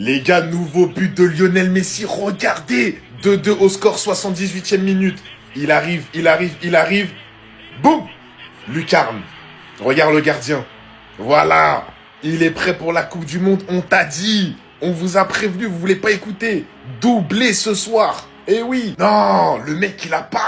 Les gars, nouveau but de Lionel Messi, regardez 2-2 au score, 78e minute. Il arrive. Boum. Lucarne. Regarde le gardien. Voilà. Il est prêt pour la Coupe du Monde, on t'a dit. On vous a prévenu, vous voulez pas écouter. Doublé ce soir. Eh oui. Non, le mec, il a pas...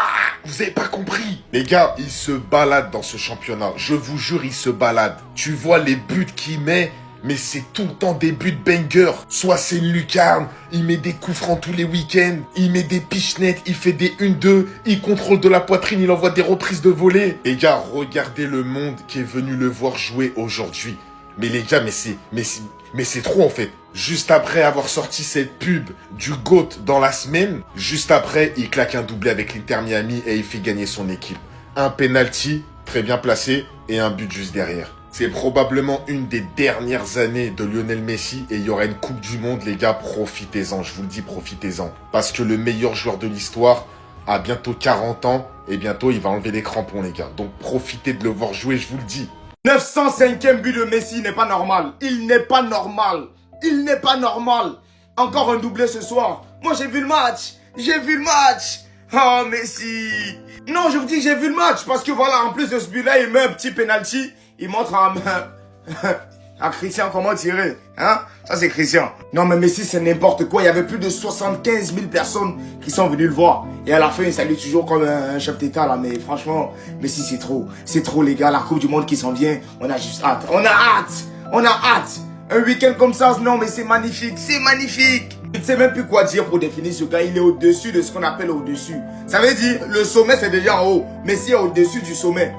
Vous avez pas compris. Les gars, il se balade dans ce championnat. Je vous jure, il se balade. Tu vois les buts qu'il met, mais c'est tout le temps des buts banger. Soit c'est une lucarne, il met des coups francs tous les week-ends, il met des pichenettes, il fait des 1-2, il contrôle de la poitrine, il envoie des reprises de volée. Les gars, regardez le monde qui est venu le voir jouer aujourd'hui. Mais les gars, mais c'est trop en fait. Juste après avoir sorti cette pub du GOAT dans la semaine, juste après, il claque un doublé avec l'Inter Miami et il fait gagner son équipe. Un penalty très bien placé et un but juste derrière. C'est probablement une des dernières années de Lionel Messi et il y aura une Coupe du Monde, les gars, profitez-en, je vous le dis, profitez-en. Parce que le meilleur joueur de l'histoire a bientôt 40 ans et bientôt il va enlever les crampons, les gars. Donc profitez de le voir jouer, je vous le dis. 905e but de Messi n'est pas normal. Il n'est pas normal. Il n'est pas normal. Encore un doublé ce soir. Moi, j'ai vu le match. J'ai vu le match. Oh, Messi. Non, je vous dis que j'ai vu le match. Parce que voilà, en plus de ce but-là, il met un petit penalty. Il montre à Christian comment tirer. Hein? Ça, c'est Christian. Non, mais Messi, c'est n'importe quoi. Il y avait plus de 75 000 personnes qui sont venues le voir. Et à la fin, il salue toujours comme un chef d'État, là. Mais franchement, Messi, c'est trop. C'est trop, les gars. La Coupe du Monde qui s'en vient. On a juste hâte. On a hâte. On a hâte. Un week-end comme ça, non, mais c'est magnifique. C'est magnifique. Je ne sais même plus quoi dire pour définir ce gars. Il est au-dessus de ce qu'on appelle au-dessus. Ça veut dire, le sommet, c'est déjà en haut. Messi est au-dessus du sommet.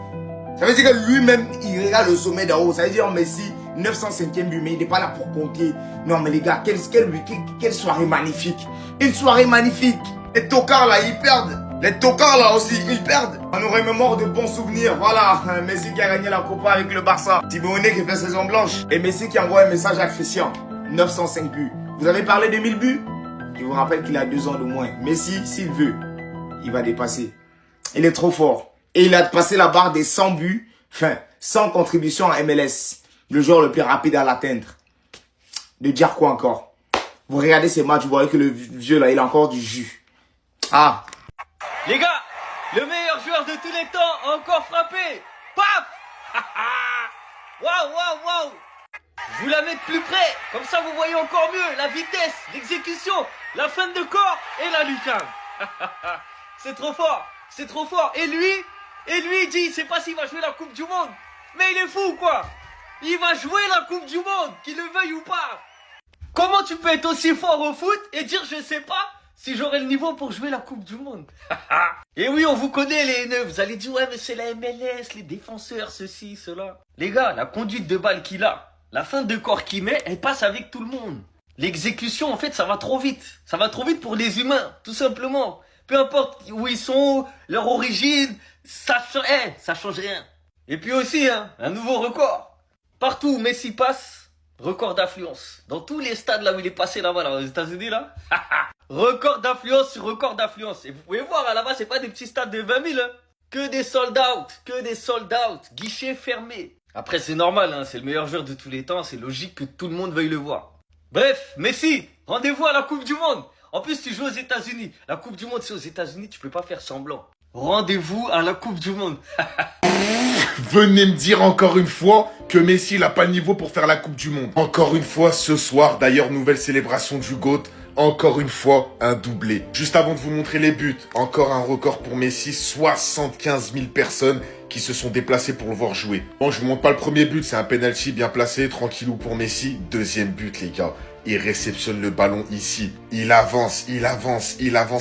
Ça veut dire que lui-même, il regarde le sommet d'en haut. Ça veut dire, Messi, 905e but, mais il n'est pas là pour compter. Non, mais les gars, quelle soirée magnifique. Une soirée magnifique. Les tocards, là, ils perdent. Les tocards, là aussi, ils perdent. On nous remémore de bons souvenirs. Voilà, Messi qui a gagné la Copa avec le Barça. Thibaut-Monet qui fait saison blanche. Et Messi qui envoie un message à Christian. 905 buts. Vous avez parlé de 1000 buts? Je vous rappelle qu'il a 2 ans de moins. Messi, s'il veut, il va dépasser. Il est trop fort. Et il a passé la barre des 100 buts, enfin, 100 contributions à MLS. Le joueur le plus rapide à l'atteindre. De dire quoi encore? Vous regardez ces matchs, vous voyez que le vieux là, il a encore du jus. Ah! Les gars, le meilleur joueur de tous les temps a encore frappé. Paf! Waouh, waouh, waouh! Je vous la mets de plus près, comme ça vous voyez encore mieux la vitesse, l'exécution, la feinte de corps et la lucarne. C'est trop fort, c'est trop fort. Et lui, il dit, il sait pas s'il va jouer la Coupe du Monde. Mais il est fou quoi. Il va jouer la Coupe du Monde, qu'il le veuille ou pas. Comment tu peux être aussi fort au foot et dire je sais pas si j'aurai le niveau pour jouer la Coupe du Monde? Et oui, on vous connaît les haineux. Vous allez dire ouais mais c'est la MLS, les défenseurs, ceci, cela. Les gars, la conduite de balle qu'il a, la feinte de corps qu'il met, elle passe avec tout le monde. L'exécution, en fait, ça va trop vite. Ça va trop vite pour les humains, tout simplement. Peu importe où ils sont, leur origine, ça change rien. Et puis aussi, hein, un nouveau record. Partout où Messi passe, record d'affluence. Dans tous les stades là où il est passé là-bas, là, aux États-Unis, là. Record d'affluence sur record d'affluence. Et vous pouvez voir, hein, là-bas, c'est pas des petits stades de 20 000, hein. Que des sold out, guichets fermés. Après, c'est normal, hein, c'est le meilleur joueur de tous les temps, c'est logique que tout le monde veuille le voir. Bref, Messi, rendez-vous à la Coupe du Monde. En plus, tu joues aux États-Unis. La Coupe du Monde, c'est aux États-Unis, tu peux pas faire semblant. Rendez-vous à la Coupe du Monde. Venez me dire encore une fois que Messi n'a pas le niveau pour faire la Coupe du Monde. Encore une fois ce soir, d'ailleurs, nouvelle célébration du GOAT. Encore une fois, un doublé. Juste avant de vous montrer les buts, encore un record pour Messi, 75 000 personnes qui se sont déplacées pour le voir jouer. Bon, je vous montre pas le premier but, c'est un penalty bien placé, tranquillou pour Messi. Deuxième but, les gars. Il réceptionne le ballon ici. Il avance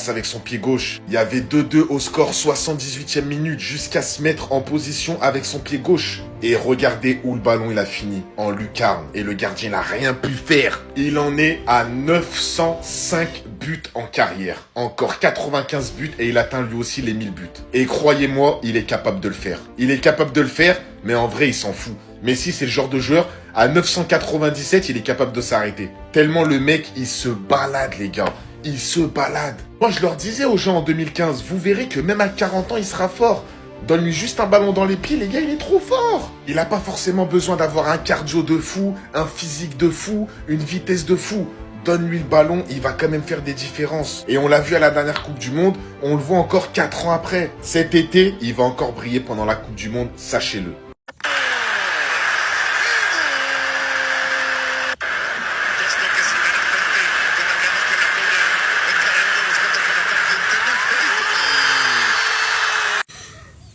avec son pied gauche. Il y avait 2-2 au score, 78e minute, jusqu'à se mettre en position avec son pied gauche. Et regardez où le ballon il a fini, en lucarne. Et le gardien n'a rien pu faire. Il en est à 905 buts en carrière. Encore 95 buts et il atteint lui aussi les 1000 buts. Et croyez-moi, il est capable de le faire. Il est capable de le faire, mais en vrai, il s'en fout. Messi, c'est le genre de joueur, à 997, il est capable de s'arrêter. Tellement le mec, il se balade, les gars. Il se balade. Moi, je leur disais aux gens en 2015, vous verrez que même à 40 ans, il sera fort. Donne-lui juste un ballon dans les pieds, les gars, il est trop fort. Il n'a pas forcément besoin d'avoir un cardio de fou, un physique de fou, une vitesse de fou. donne-lui le ballon, il va quand même faire des différences. Et on l'a vu à la dernière Coupe du Monde, on le voit encore 4 ans après. Cet été, il va encore briller pendant la Coupe du Monde, sachez-le.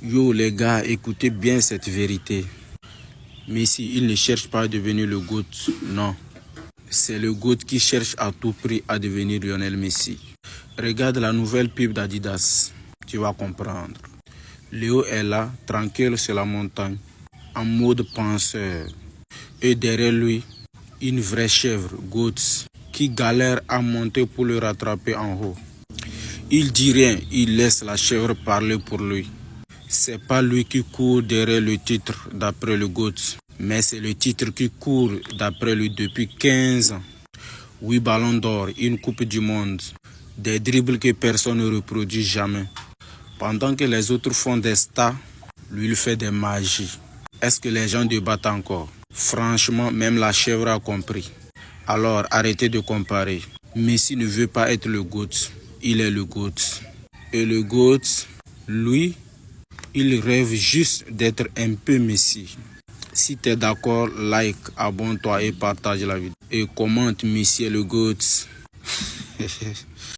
Yo les gars, écoutez bien cette vérité. Messi, il ne cherche pas à devenir le GOAT, non. C'est le GOAT qui cherche à tout prix à devenir Lionel Messi. Regarde la nouvelle pub d'Adidas, tu vas comprendre. Léo est là, tranquille sur la montagne, en mode penseur. Et derrière lui, une vraie chèvre, GOAT, qui galère à monter pour le rattraper en haut. Il dit rien, il laisse la chèvre parler pour lui. C'est pas lui qui court derrière le titre d'après le GOAT, mais c'est le titre qui court d'après lui depuis 15 ans. 8 ballons d'or, une coupe du monde, des dribbles que personne ne reproduit jamais. Pendant que les autres font des stars, lui il fait des magies. Est-ce que les gens débattent encore? Franchement, même la chèvre a compris. Alors arrêtez de comparer. Messi ne veut pas être le GOAT, il est le GOAT. Et le GOAT, lui, il rêve juste d'être un peu Messi. Si tu es d'accord, like, abonne-toi et partage la vidéo. Et commente Messi est le GOAT.